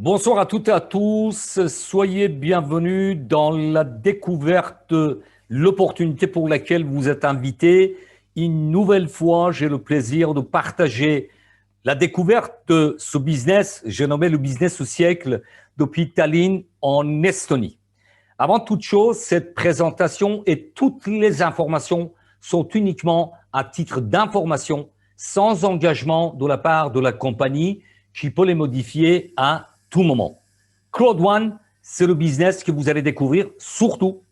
Bonsoir à toutes et à tous. Soyez bienvenus dans la découverte de l'opportunité pour laquelle vous êtes invités. Une nouvelle fois, j'ai le plaisir de partager la découverte de ce business. J'ai nommé le business au siècle depuis Tallinn en Estonie. Avant toute chose, cette présentation et toutes les informations sont uniquement à titre d'information, sans engagement de la part de la compagnie qui peut les modifier à tout moment. Crowd One, c'est le business que vous allez découvrir, surtout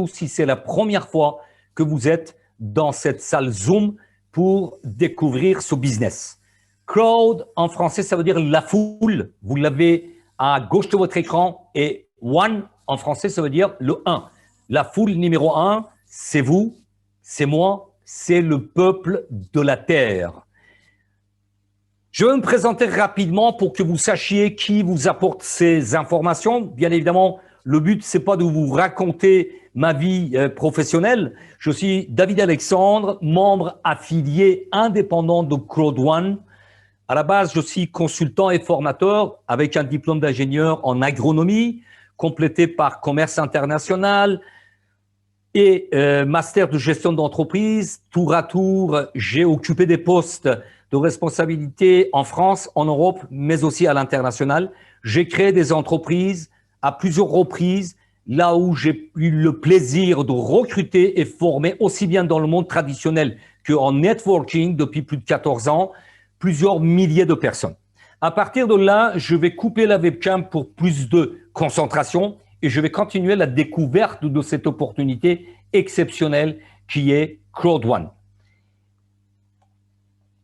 si c'est la première fois que vous êtes dans cette salle Zoom pour découvrir ce business. Crowd, en français, ça veut dire la foule. Vous l'avez à gauche de votre écran. Et One, en français, ça veut dire le 1. La foule numéro 1, c'est vous, c'est moi, c'est le peuple de la Terre. Je vais me présenter rapidement pour que vous sachiez qui vous apporte ces informations. Bien évidemment, le but, c'est pas de vous raconter ma vie professionnelle. Je suis David Alexandre, membre affilié indépendant de Crowd One. À la base, je suis consultant et formateur avec un diplôme d'ingénieur en agronomie, complété par commerce international et master de gestion d'entreprise. Tour à tour, j'ai occupé des postes de responsabilité en France, en Europe, mais aussi à l'international. J'ai créé des entreprises à plusieurs reprises, là où j'ai eu le plaisir de recruter et former, aussi bien dans le monde traditionnel qu'en networking depuis plus de 14 ans, plusieurs milliers de personnes. À partir de là, je vais couper la webcam pour plus de concentration et je vais continuer la découverte de cette opportunité exceptionnelle qui est Crowd One.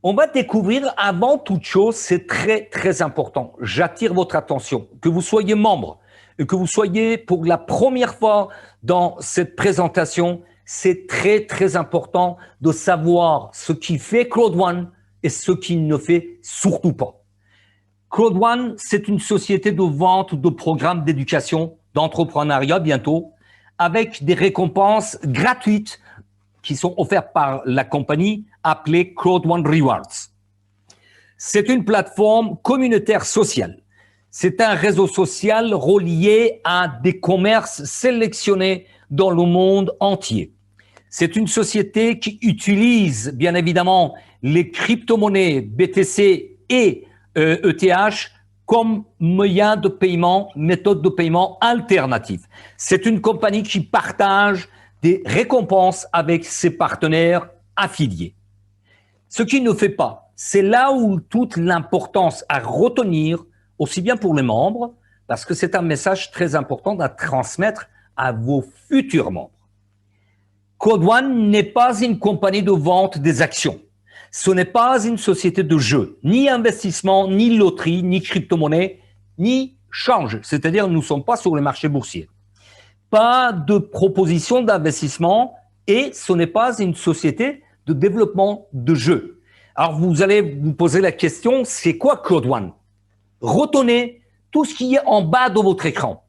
On va découvrir avant toute chose, c'est très important. J'attire votre attention, que vous soyez membre et que vous soyez pour la première fois dans cette présentation, c'est très important de savoir ce qui fait Crowd One et ce qui ne fait surtout pas. Crowd One, c'est une société de vente de programmes d'éducation, d'entrepreneuriat bientôt, avec des récompenses gratuites qui sont offertes par la compagnie appelée Crowd One Rewards. C'est une plateforme communautaire sociale. C'est un réseau social relié à des commerces sélectionnés dans le monde entier. C'est une société qui utilise bien évidemment les crypto-monnaies BTC et ETH comme moyen de paiement, méthode de paiement alternative. C'est une compagnie qui partage des récompenses avec ses partenaires affiliés. Ce qui ne fait pas, c'est là où toute l'importance à retenir, aussi bien pour les membres, parce que c'est un message très important à transmettre à vos futurs membres. Crowd One n'est pas une compagnie de vente des actions. Ce n'est pas une société de jeu, ni investissement, ni loterie, ni crypto-monnaie, ni change. C'est-à-dire, nous ne sommes pas sur le marché boursier. Pas de proposition d'investissement et ce n'est pas une société de développement de jeux. Alors, vous allez vous poser la question, c'est quoi Crowd One? Retenez tout ce qui est en bas de votre écran.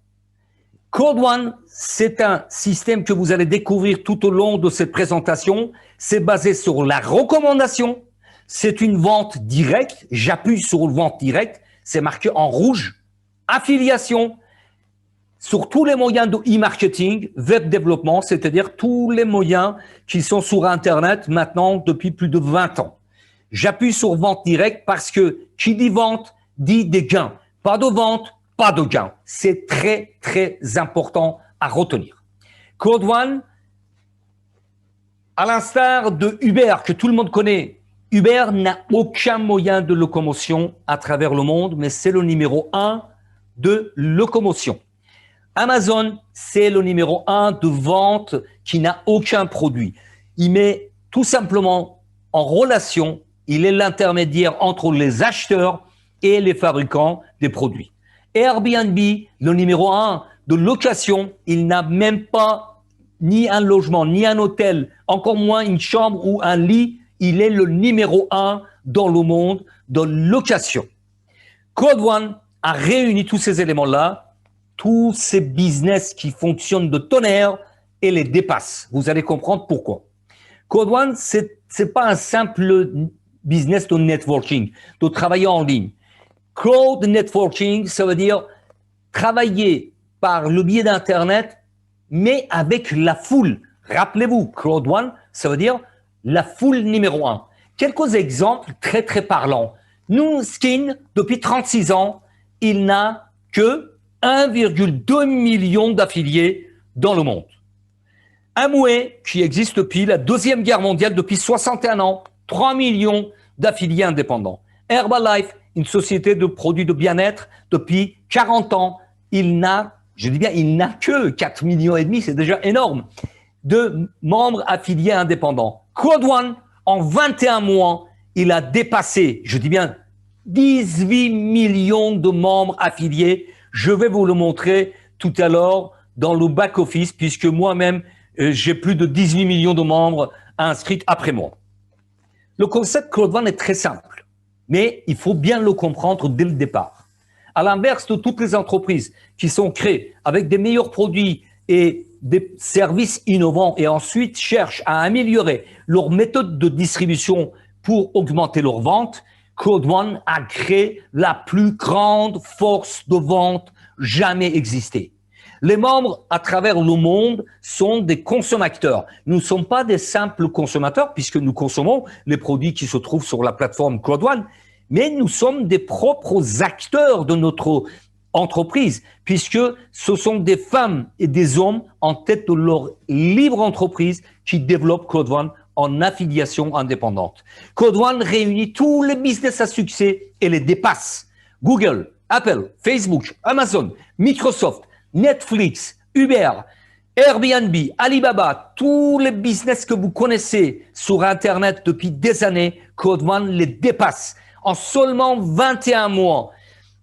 Crowd One, c'est un système que vous allez découvrir tout au long de cette présentation. C'est basé sur la recommandation. C'est une vente directe. J'appuie sur le vente directe. C'est marqué en rouge. Affiliation sur tous les moyens de e-marketing, web développement, c'est-à-dire tous les moyens qui sont sur Internet maintenant depuis plus de 20 ans. J'appuie sur vente directe parce que qui dit vente dit des gains. Pas de vente, pas de gain. C'est très important à retenir. Crowd One, à l'instar de Uber, que tout le monde connaît, Uber n'a aucun moyen de locomotion à travers le monde, mais c'est le numéro 1 de locomotion. Amazon, c'est le numéro 1 de vente qui n'a aucun produit. Il met tout simplement en relation, il est l'intermédiaire entre les acheteurs et les fabricants des produits. Airbnb, le numéro 1 de location, il n'a même pas ni un logement, ni un hôtel, encore moins une chambre ou un lit. Il est le numéro 1 dans le monde de location. Crowd One a réuni tous ces éléments-là, tous ces business qui fonctionnent de tonnerre et les dépassent. Vous allez comprendre pourquoi. Crowd One, c'est pas un simple business de networking, de travailler en ligne. Crowd networking, ça veut dire travailler par le biais d'Internet, mais avec la foule. Rappelez-vous, Crowd One, ça veut dire la foule numéro 1. Quelques exemples très, très parlants. Nu Skin, depuis 36 ans, il n'a que 1,2 million d'affiliés dans le monde. Amway, qui existe depuis la Deuxième Guerre mondiale, depuis 61 ans, 3 millions d'affiliés indépendants. Herbalife, une société de produits de bien-être, depuis 40 ans, il n'a, je dis bien, il n'a que 4 millions et demi, c'est déjà énorme, de membres affiliés indépendants. Crowd One, en 21 mois, il a dépassé, je dis bien, 18 millions de membres affiliés. Je vais vous le montrer tout à l'heure dans le back-office, puisque moi-même, j'ai plus de 18 millions de membres inscrits après moi. Le concept Crowd One est très simple, mais il faut bien le comprendre dès le départ. À l'inverse de toutes les entreprises qui sont créées avec des meilleurs produits et des services innovants et ensuite cherchent à améliorer leur méthode de distribution pour augmenter leurs ventes, Crowd One a créé la plus grande force de vente jamais existée. Les membres à travers le monde sont des consommateurs. Nous ne sommes pas des simples consommateurs puisque nous consommons les produits qui se trouvent sur la plateforme Crowd One, mais nous sommes des propres acteurs de notre entreprise puisque ce sont des femmes et des hommes en tête de leur libre entreprise qui développent Crowd One en affiliation indépendante. Crowd One réunit tous les business à succès et les dépasse. Google, Apple, Facebook, Amazon, Microsoft, Netflix, Uber, Airbnb, Alibaba, tous les business que vous connaissez sur Internet depuis des années, Crowd One les dépasse. En seulement 21 mois,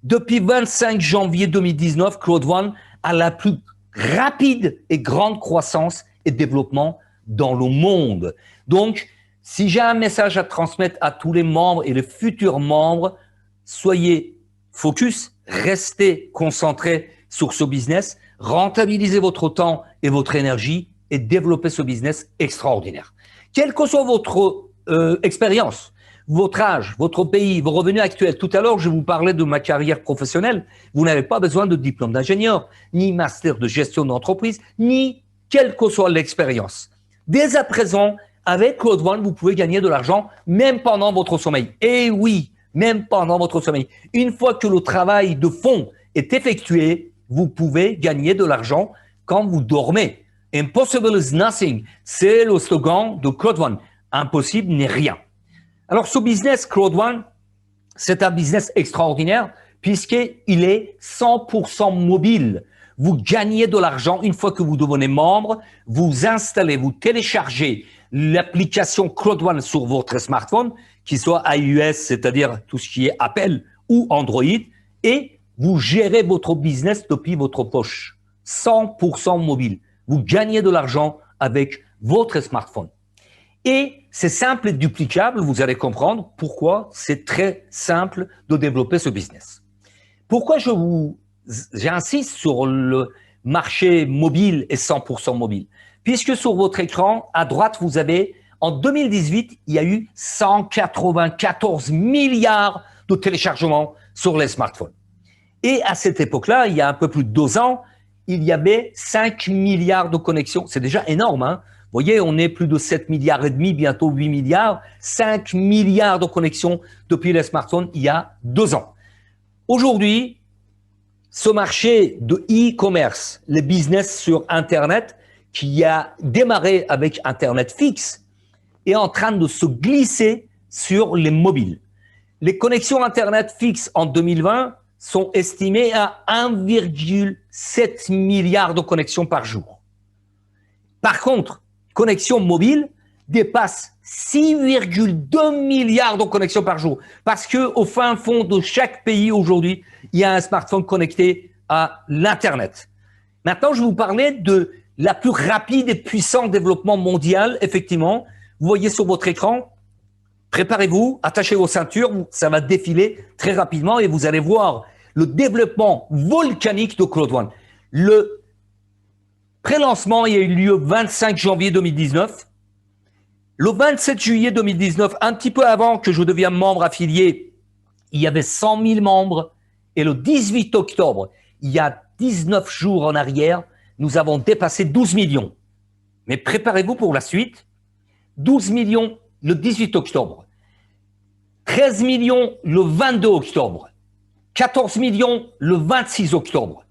depuis 25 janvier 2019, Crowd One a la plus rapide et grande croissance et développement dans le monde. Donc, si j'ai un message à transmettre à tous les membres et les futurs membres, soyez focus, restez concentrés sur ce business, rentabilisez votre temps et votre énergie et développez ce business extraordinaire. Quelle que soit votre expérience, votre âge, votre pays, vos revenus actuels. Tout à l'heure, je vous parlais de ma carrière professionnelle. Vous n'avez pas besoin de diplôme d'ingénieur, ni master de gestion d'entreprise, ni quelle que soit l'expérience. Dès à présent, avec Crowd One, vous pouvez gagner de l'argent même pendant votre sommeil. Et oui, même pendant votre sommeil. Une fois que le travail de fond est effectué, vous pouvez gagner de l'argent quand vous dormez. Impossible is nothing, c'est le slogan de Crowd One. Impossible n'est rien. Alors, ce business Crowd One, c'est un business extraordinaire puisqu'il est 100% mobile. Vous gagnez de l'argent une fois que vous devenez membre, vous installez, vous téléchargez l'application Crowd One sur votre smartphone, qui soit iOS, c'est-à-dire tout ce qui est Apple ou Android, et vous gérez votre business depuis votre poche. 100% mobile. Vous gagnez de l'argent avec votre smartphone. Et c'est simple et duplicable, vous allez comprendre pourquoi c'est très simple de développer ce business. Pourquoi j'insiste sur le marché mobile et 100% mobile? Puisque sur votre écran, à droite, vous avez, en 2018, il y a eu 194 milliards de téléchargements sur les smartphones. Et à cette époque-là, il y a un peu plus de 2 ans, il y avait 5 milliards de connexions. C'est déjà énorme, hein? Vous voyez, on est plus de 7 milliards et demi, bientôt 8 milliards, 5 milliards de connexions depuis les smartphones il y a 2 ans. Aujourd'hui, ce marché de e-commerce, les business sur Internet, qui a démarré avec Internet fixe, est en train de se glisser sur les mobiles. Les connexions Internet fixes en 2020 sont estimées à 1,7 milliard de connexions par jour. Par contre, connexions mobiles dépassent 6,2 milliards de connexions par jour. Parce qu'au fin fond de chaque pays aujourd'hui, il y a un smartphone connecté à l'Internet. Maintenant, je vais vous parler de la plus rapide et puissant développement mondial, effectivement. Vous voyez sur votre écran, préparez-vous, attachez vos ceintures, ça va défiler très rapidement et vous allez voir le développement volcanique de Crowd One. Le pré-lancement, il a eu lieu le 25 janvier 2019. Le 27 juillet 2019, un petit peu avant que je devienne membre affilié, il y avait 100 000 membres. Et le 18 octobre, il y a 19 jours en arrière, nous avons dépassé 12 millions. Mais préparez-vous pour la suite. 12 millions le 18 octobre. 13 millions le 22 octobre. 14 millions le 26 octobre.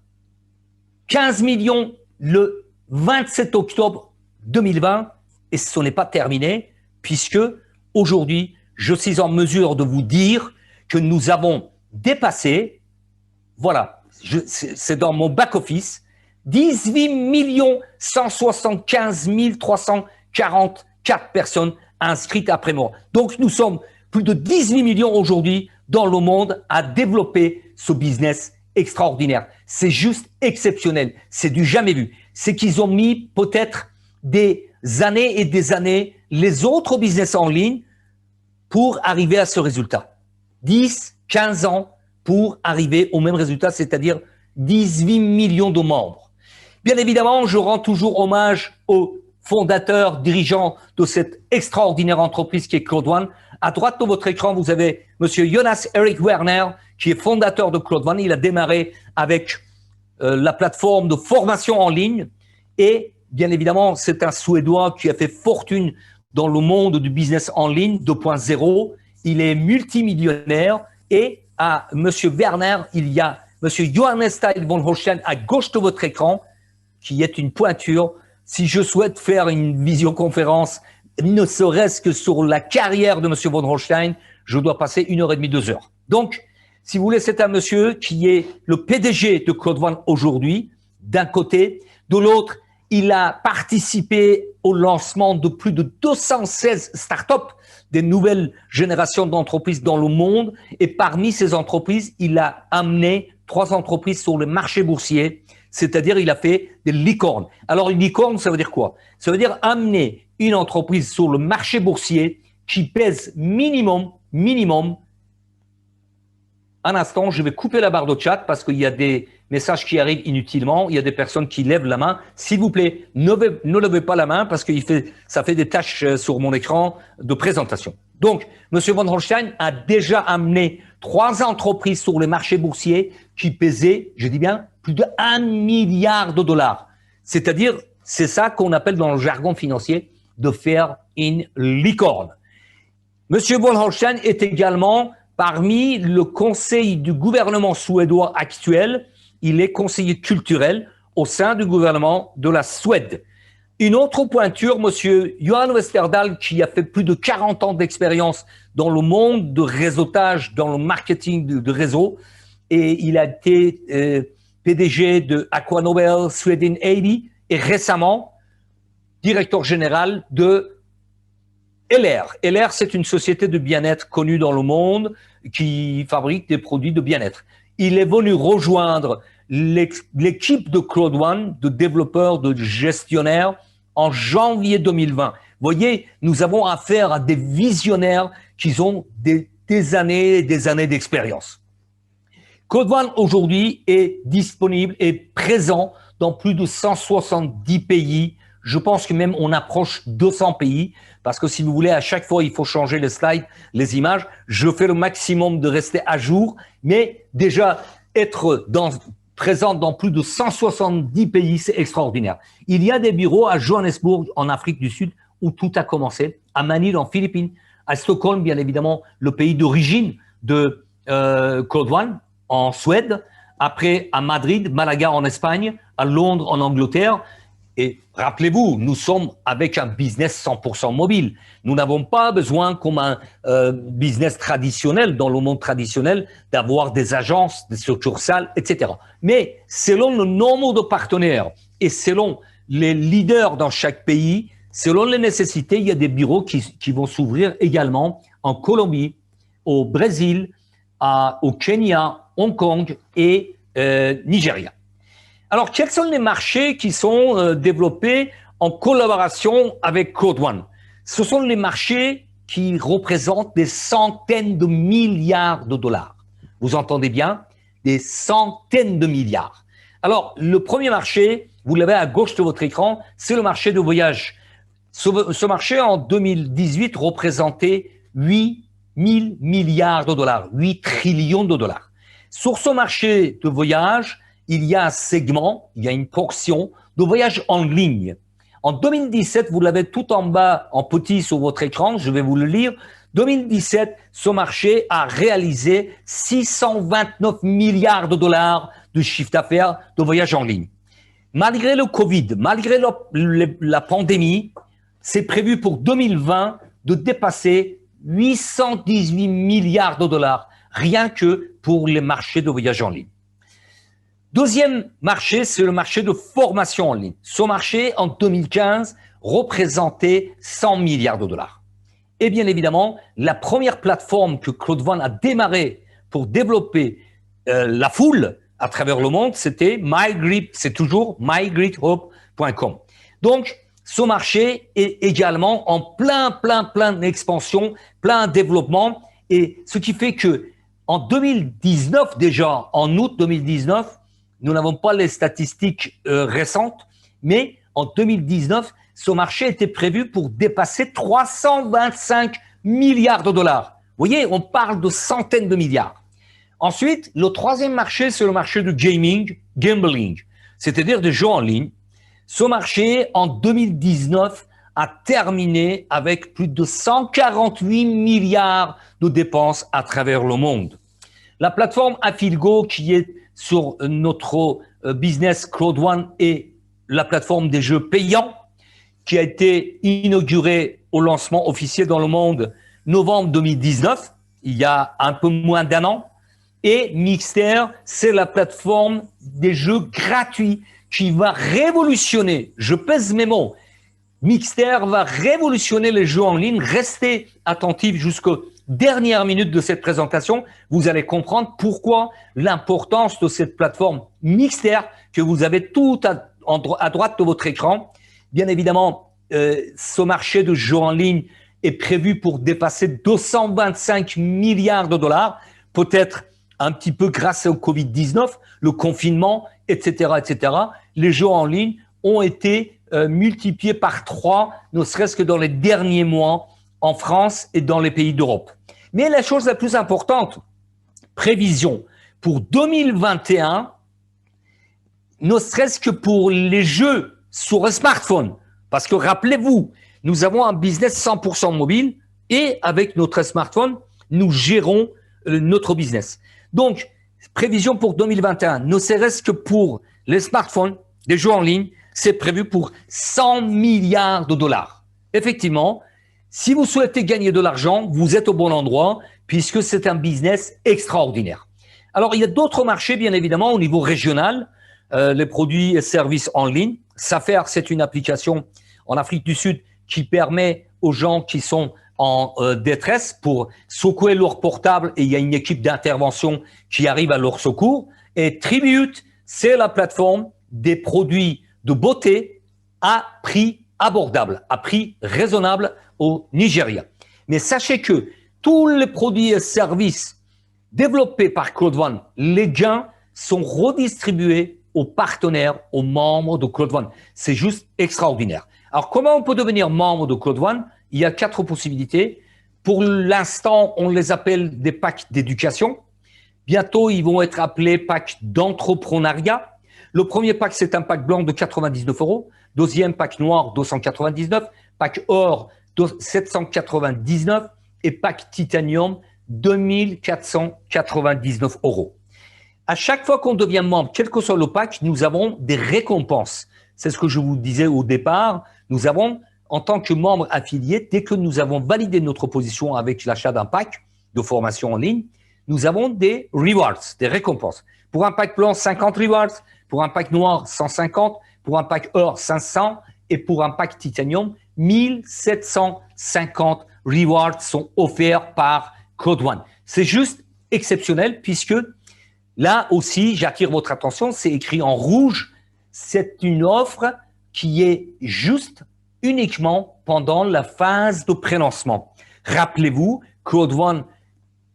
15 millions le 27 octobre 2020. Et ce n'est pas terminé, puisque aujourd'hui, je suis en mesure de vous dire que nous avons dépassé, voilà, c'est dans mon back-office, 18 175 344 personnes inscrites après moi. Donc, nous sommes plus de 18 millions aujourd'hui dans le monde à développer ce business extraordinaire. C'est juste exceptionnel. C'est du jamais vu. C'est qu'ils ont mis peut-être des années et des années les autres business en ligne pour arriver à ce résultat. 10, 15 ans pour arriver au même résultat, c'est-à-dire 18 millions de membres. Bien évidemment, je rends toujours hommage aux fondateurs, dirigeants de cette extraordinaire entreprise qui est Claude One. À droite de votre écran, vous avez Monsieur Jonas Erik Werner, qui est fondateur de Claude One. Il a démarré avec la plateforme de formation en ligne et bien évidemment, c'est un Suédois qui a fait fortune dans le monde du business en ligne 2.0. Il est multimillionnaire et à Monsieur Werner, il y a Monsieur Johannes Steil von Holstein à gauche de votre écran, qui est une pointure. Si je souhaite faire une visioconférence, ne serait-ce que sur la carrière de Monsieur von Holstein, je dois passer 1h30, 2 heures. Donc, si vous voulez, c'est un monsieur qui est le PDG de Claude One aujourd'hui, d'un côté. De l'autre, il a participé au lancement de plus de 216 startups, des nouvelles générations d'entreprises dans le monde. Et parmi ces entreprises, il a amené 3 entreprises sur le marché boursier, c'est-à-dire il a fait des licornes. Alors, une licorne, ça veut dire quoi? Ça veut dire amener une entreprise sur le marché boursier qui pèse minimum, un instant, je vais couper la barre de chat parce qu'il y a des messages qui arrivent inutilement. Il y a des personnes qui lèvent la main. S'il vous plaît, ne levez pas la main parce que ça fait des taches sur mon écran de présentation. Donc, M. von Holstein a déjà amené 3 entreprises sur les marchés boursiers qui pesaient, je dis bien, plus de 1 milliard de dollars. C'est-à-dire, c'est ça qu'on appelle dans le jargon financier de faire une licorne. M. von Holstein est également parmi le conseil du gouvernement suédois actuel. Il est conseiller culturel au sein du gouvernement de la Suède. Une autre pointure, Monsieur Johan Westerdahl, qui a fait plus de 40 ans d'expérience dans le monde de réseautage, dans le marketing de réseau, et il a été PDG de AquaNobel, Sweden AB, et récemment directeur général de LR. LR, c'est une société de bien-être connue dans le monde qui fabrique des produits de bien-être. Il est venu rejoindre l'équipe de Claude One, de développeurs, de gestionnaires, en janvier 2020. Vous voyez, nous avons affaire à des visionnaires qui ont des années et des années d'expérience. Claude One, aujourd'hui, est disponible et présent dans plus de 170 pays. Je pense que même on approche 200 pays parce que si vous voulez, à chaque fois, il faut changer les slides, les images. Je fais le maximum de rester à jour, mais déjà être présent dans plus de 170 pays, c'est extraordinaire. Il y a des bureaux à Johannesburg, en Afrique du Sud, où tout a commencé, à Manille, en Philippines, à Stockholm, bien évidemment, le pays d'origine de Claude One, en Suède, après à Madrid, Malaga en Espagne, à Londres en Angleterre. Et rappelez-vous, nous sommes avec un business 100% mobile. Nous n'avons pas besoin, comme un business traditionnel, dans le monde traditionnel, d'avoir des agences, des succursales, etc. Mais selon le nombre de partenaires et selon les leaders dans chaque pays, selon les nécessités, il y a des bureaux qui vont s'ouvrir également en Colombie, au Brésil, au Kenya, Hong Kong et Nigeria. Alors, quels sont les marchés qui sont développés en collaboration avec Claude One? Ce sont les marchés qui représentent des centaines de milliards de dollars. Vous entendez bien? Des centaines de milliards. Alors, le premier marché, vous l'avez à gauche de votre écran, c'est le marché de voyage. Ce marché, en 2018, représentait 8 1000 milliards de dollars, 8 trillions de dollars. Sur ce marché de voyage, il y a un segment, il y a une portion de voyage en ligne. En 2017, vous l'avez tout en bas en petit sur votre écran, je vais vous le lire. 2017, ce marché a réalisé 629 milliards de dollars de chiffre d'affaires de voyage en ligne. Malgré le Covid, malgré la pandémie, c'est prévu pour 2020 de dépasser 818 milliards de dollars, rien que pour les marchés de voyage en ligne. Deuxième marché, c'est le marché de formation en ligne. Ce marché, en 2015, représentait 100 milliards de dollars. Et bien évidemment, la première plateforme que Claude Van a démarré pour développer la foule à travers le monde, c'était MyGreet, c'est toujours mygreethope.com. Donc, ce marché est également en plein expansion, plein développement, et ce qui fait que en 2019 déjà, en août 2019, nous n'avons pas les statistiques récentes, mais en 2019, ce marché était prévu pour dépasser 325 milliards de dollars. Vous voyez, on parle de centaines de milliards. Ensuite, le troisième marché, c'est le marché du gambling, c'est-à-dire des jeux en ligne. Ce marché, en 2019, a terminé avec plus de 148 milliards de dépenses à travers le monde. La plateforme Affiligo, qui est sur notre business Claude One, est la plateforme des jeux payants, qui a été inaugurée au lancement officiel dans le monde novembre 2019, il y a un peu moins d'un an. Et Mixter, c'est la plateforme des jeux gratuits qui va révolutionner, je pèse mes mots, Mixter va révolutionner les jeux en ligne. Restez attentifs jusqu'aux dernières minutes de cette présentation. Vous allez comprendre pourquoi l'importance de cette plateforme Mixter que vous avez tout à droite de votre écran. Bien évidemment, ce marché de jeux en ligne est prévu pour dépasser 225 milliards de dollars, peut-être un petit peu grâce au Covid-19, le confinement, etc., etc. Les jeux en ligne ont été multipliés par 3, ne serait-ce que dans les derniers mois en France et dans les pays d'Europe. Mais la chose la plus importante, prévision pour 2021, ne serait-ce que pour les jeux sur un smartphone. Parce que rappelez-vous, nous avons un business 100% mobile et avec notre smartphone, nous gérons notre business. Donc, prévision pour 2021, ne serait-ce que pour les smartphones, des jeux en ligne, c'est prévu pour 100 milliards de dollars. Effectivement, si vous souhaitez gagner de l'argent, vous êtes au bon endroit puisque c'est un business extraordinaire. Alors, il y a d'autres marchés, bien évidemment, au niveau régional, les produits et services en ligne. Safer, c'est une application en Afrique du Sud qui permet aux gens qui sont en détresse pour secouer leur portable et il y a une équipe d'intervention qui arrive à leur secours. Et Tribute, c'est la plateforme des produits de beauté à prix abordable, à prix raisonnable au Nigeria. Mais sachez que tous les produits et services développés par Claude One, les gains sont redistribués aux partenaires, aux membres de Claude One. C'est juste extraordinaire. Alors, comment on peut devenir membre de Claude One? Il y a 4 possibilités. Pour l'instant, on les appelle des packs d'éducation. Bientôt, ils vont être appelés packs d'entrepreneuriat. Le premier pack, c'est un pack blanc de 99 €. Deuxième pack noir, 299. Pack or, 799. Et pack titanium, 2499 €. À chaque fois qu'on devient membre, quel que soit le pack, nous avons des récompenses. C'est ce que je vous disais au départ. Nous avons, en tant que membre affilié, dès que nous avons validé notre position avec l'achat d'un pack de formation en ligne, nous avons des rewards, des récompenses. Pour un pack blanc, 50 rewards. Pour un pack noir, 150. Pour un pack or, 500. Et pour un pack titanium, 1750 rewards sont offerts par Claude One. C'est juste exceptionnel puisque là aussi, j'attire votre attention, c'est écrit en rouge. C'est une offre qui est juste uniquement pendant la phase de prélancement. Rappelez-vous, Claude One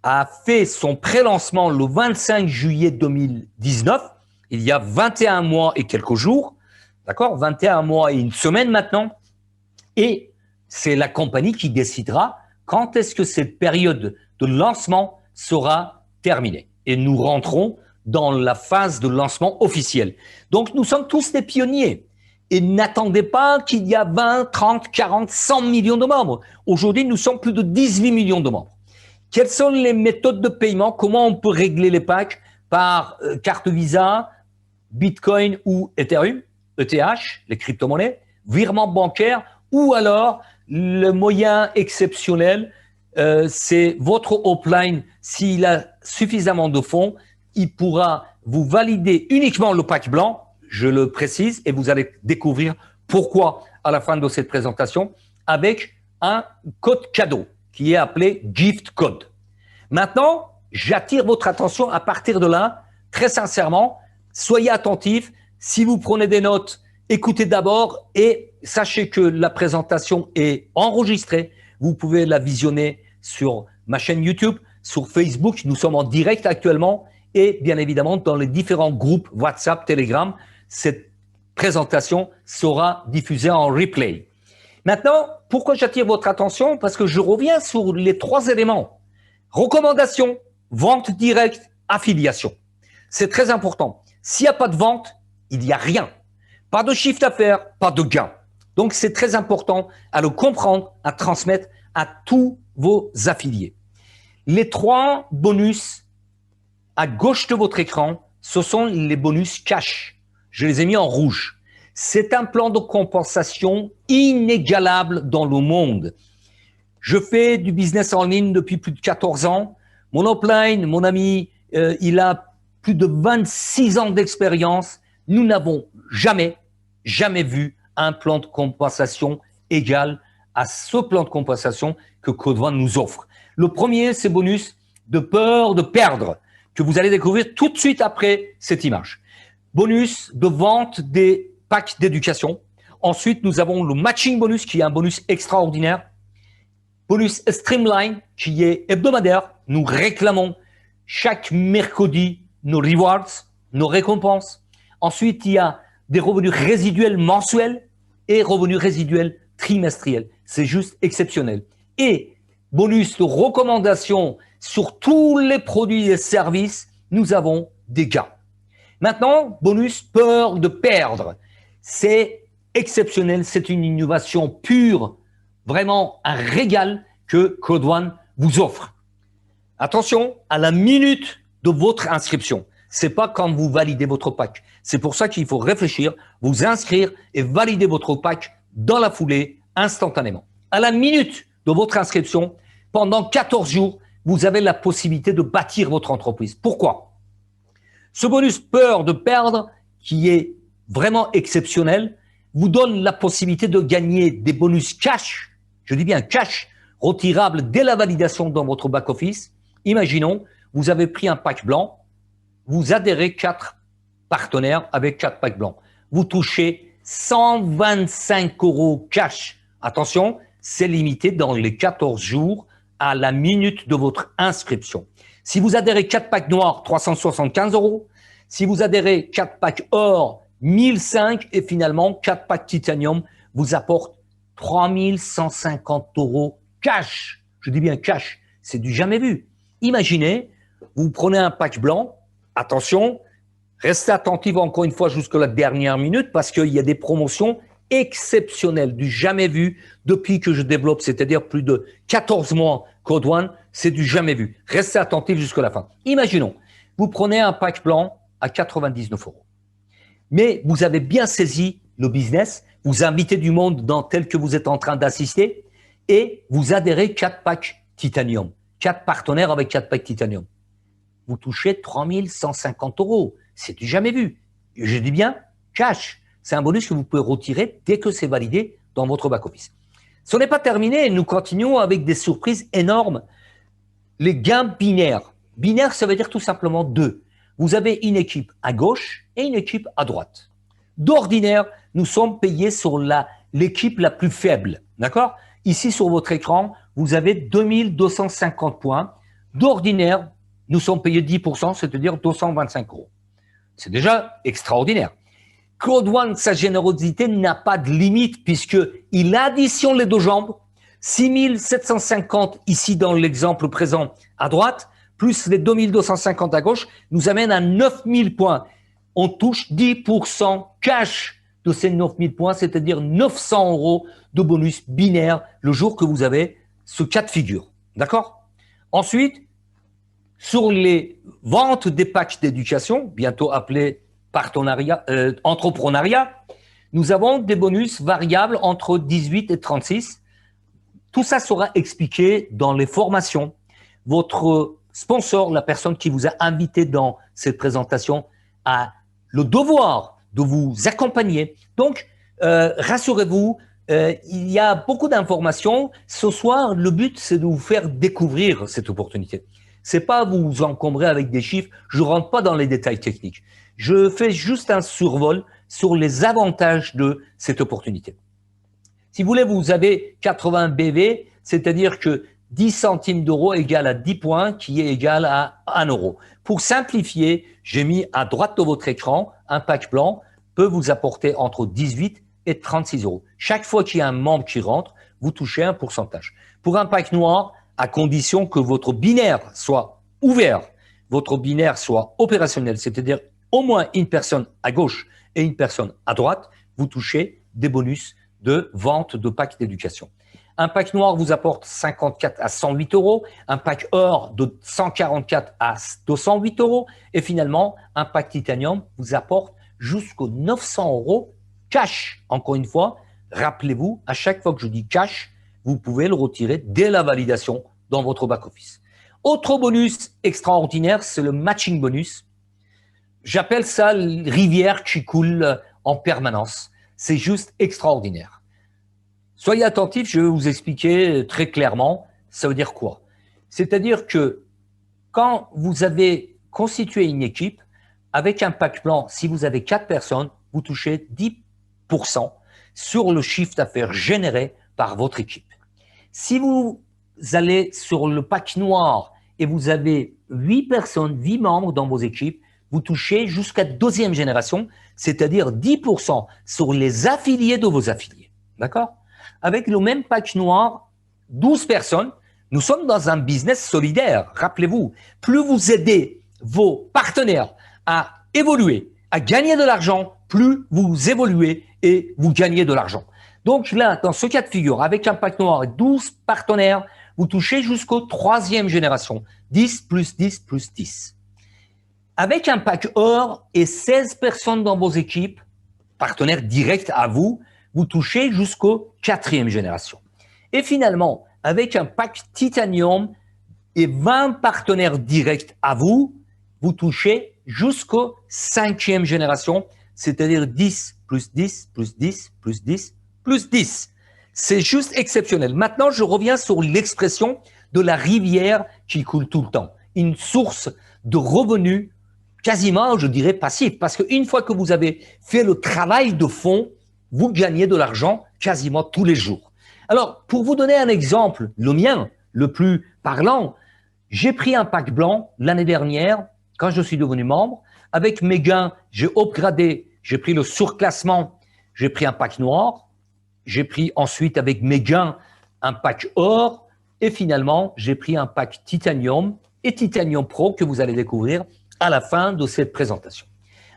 a fait son prélancement le 25 juillet 2019, il y a 21 mois et quelques jours, d'accord, 21 mois et une semaine maintenant, et c'est la compagnie qui décidera quand est-ce que cette période de lancement sera terminée. Et nous rentrons dans la phase de lancement officiel. Donc, nous sommes tous des pionniers. Et n'attendez pas qu'il y a 20, 30, 40, 100 millions de membres. Aujourd'hui, nous sommes plus de 18 millions de membres. Quelles sont les méthodes de paiement? Comment on peut régler les packs? Par carte Visa, Bitcoin ou Ethereum, ETH, les crypto-monnaies, virement bancaire, ou alors le moyen exceptionnel, c'est votre upline. S'il a suffisamment de fonds, il pourra vous valider uniquement le pack blanc, je le précise, et vous allez découvrir pourquoi à la fin de cette présentation, avec un code cadeau qui est appelé Gift Code. Maintenant, j'attire votre attention à partir de là, très sincèrement, soyez attentifs. Si vous prenez des notes, écoutez d'abord et sachez que la présentation est enregistrée. Vous pouvez la visionner sur ma chaîne YouTube, sur Facebook. Nous sommes en direct actuellement et bien évidemment dans les différents groupes WhatsApp, Telegram. Cette présentation sera diffusée en replay. Maintenant, pourquoi j'attire votre attention? Parce que je reviens sur les 3 éléments. Recommandation, vente directe, affiliation. C'est très important. S'il n'y a pas de vente, il n'y a rien. Pas de chiffre d'affaires, pas de gain. Donc, c'est très important à le comprendre, à transmettre à tous vos affiliés. Les 3 bonus à gauche de votre écran, ce sont les bonus cash. Je les ai mis en rouge. C'est un plan de compensation inégalable dans le monde. Je fais du business en ligne depuis plus de 14 ans. Mon upline, mon ami, il a plus de 26 ans d'expérience. Nous n'avons jamais vu un plan de compensation égal à ce plan de compensation que Code One nous offre. Le premier, c'est bonus de peur de perdre, que vous allez découvrir tout de suite après cette image. Bonus de vente des packs d'éducation. Ensuite, nous avons le matching bonus, qui est un bonus extraordinaire. Bonus Streamline, qui est hebdomadaire. Nous réclamons chaque mercredi nos rewards, nos récompenses. Ensuite, il y a des revenus résiduels mensuels et revenus résiduels trimestriels. C'est juste exceptionnel. Et bonus de recommandation sur tous les produits et services, nous avons des gains. Maintenant, bonus peur de perdre. C'est exceptionnel, c'est une innovation pure, vraiment un régal que Code One vous offre. Attention, à la minute de votre inscription. C'est pas quand vous validez votre pack. C'est pour ça qu'il faut réfléchir, vous inscrire et valider votre pack dans la foulée, instantanément. À la minute de votre inscription, pendant 14 jours, vous avez la possibilité de bâtir votre entreprise. Pourquoi? Ce bonus peur de perdre, qui est vraiment exceptionnel, vous donne la possibilité de gagner des bonus cash, je dis bien cash, retirables dès la validation dans votre back-office. Imaginons, vous avez pris un pack blanc, vous adhérez 4 partenaires avec 4 packs blancs. Vous touchez 125 € cash. Attention, c'est limité dans les 14 jours à la minute de votre inscription. Si vous adhérez 4 packs noirs, 375 €. Si vous adhérez 4 packs or, 1005 et finalement 4 packs titanium vous apportent 3150 € cash. Je dis bien cash, c'est du jamais vu. Imaginez, vous prenez un pack blanc, attention, restez attentif encore une fois jusqu'à la dernière minute parce qu'il y a des promotions exceptionnelles, du jamais vu depuis que je développe, c'est-à-dire plus de 14 mois Code One, c'est du jamais vu. Restez attentif jusqu'à la fin. Imaginons, vous prenez un pack blanc à 99 €. Mais vous avez bien saisi le business, vous invitez du monde dans tel que vous êtes en train d'assister et vous adhérez 4 packs titanium, 4 partenaires avec 4 packs titanium. Vous touchez 3150 €. C'est du jamais vu. Je dis bien cash. C'est un bonus que vous pouvez retirer dès que c'est validé dans votre back-office. Ce n'est pas terminé. Nous continuons avec des surprises énormes. Les gains binaires. Binaire, ça veut dire tout simplement 2. Vous avez une équipe à gauche et une équipe à droite. D'ordinaire, nous sommes payés sur l'équipe la plus faible. D'accord? Ici, sur votre écran, vous avez 2250 points. D'ordinaire, nous sommes payés 10%, c'est-à-dire 225 €. C'est déjà extraordinaire. Code One, sa générosité n'a pas de limite puisqu'il additionne les 2 jambes 6 750 ici dans l'exemple présent à droite, plus les 2250 à gauche, nous amène à 9000 points. On touche 10% cash de ces 9000 points, c'est-à-dire 900 € de bonus binaire le jour que vous avez ce cas de figure. D'accord? Ensuite, sur les ventes des packs d'éducation, bientôt appelés partenariat, entrepreneuriat, nous avons des bonus variables entre 18 et 36. Tout ça sera expliqué dans les formations. Votre sponsor, la personne qui vous a invité dans cette présentation, a le devoir de vous accompagner. Donc, rassurez-vous, il y a beaucoup d'informations. Ce soir, le but, c'est de vous faire découvrir cette opportunité. C'est pas vous encombrer avec des chiffres. Je rentre pas dans les détails techniques. Je fais juste un survol sur les avantages de cette opportunité. Si vous voulez, vous avez 80 BV, c'est-à-dire que 10 centimes d'euros égale à 10 points, qui est égal à 1 euro. Pour simplifier, j'ai mis à droite de votre écran, un pack blanc peut vous apporter entre 18 et 36 euros. Chaque fois qu'il y a un membre qui rentre, vous touchez un pourcentage. Pour un pack noir, à condition que votre binaire soit ouvert, votre binaire soit opérationnel, c'est-à-dire au moins une personne à gauche et une personne à droite, vous touchez des bonus de vente de packs d'éducation. Un pack noir vous apporte 54 à 108 euros, un pack or de 144 à 208 euros et finalement, un pack titanium vous apporte jusqu'aux 900 euros cash. Encore une fois, rappelez-vous, à chaque fois que je dis cash, vous pouvez le retirer dès la validation dans votre back-office. Autre bonus extraordinaire, c'est le matching bonus. J'appelle ça la rivière qui coule en permanence. C'est juste extraordinaire. Soyez attentifs, je vais vous expliquer très clairement, ça veut dire quoi? C'est-à-dire que quand vous avez constitué une équipe, avec un pack blanc, si vous avez 4 personnes, vous touchez 10% sur le chiffre d'affaires généré par votre équipe. Si vous allez sur le pack noir et vous avez 8 personnes, 8 membres dans vos équipes, vous touchez jusqu'à deuxième génération, c'est-à-dire 10% sur les affiliés de vos affiliés. D'accord? Avec le même pack noir, 12 personnes, nous sommes dans un business solidaire. Rappelez-vous, plus vous aidez vos partenaires à évoluer, à gagner de l'argent, plus vous évoluez et vous gagnez de l'argent. Donc là, dans ce cas de figure, avec un pack noir et 12 partenaires, vous touchez jusqu'au troisième génération, 10 plus 10 plus 10. Avec un pack or et 16 personnes dans vos équipes, partenaires directs à vous, vous touchez jusqu'au quatrième génération. Et finalement, avec un pack titanium et 20 partenaires directs à vous, vous touchez jusqu'au cinquième génération, c'est-à-dire 10 plus 10 plus 10 plus 10 plus 10. C'est juste exceptionnel. Maintenant, je reviens sur l'expression de la rivière qui coule tout le temps. Une source de revenus quasiment, je dirais, passif. Parce qu'une fois que vous avez fait le travail de fond, vous gagnez de l'argent quasiment tous les jours. Alors, pour vous donner un exemple, le mien, le plus parlant, j'ai pris un pack blanc l'année dernière, quand je suis devenu membre. Avec mes gains, j'ai upgradé, j'ai pris le surclassement, j'ai pris un pack noir. J'ai pris ensuite avec mes gains un pack or et finalement, j'ai pris un pack titanium et titanium pro que vous allez découvrir à la fin de cette présentation.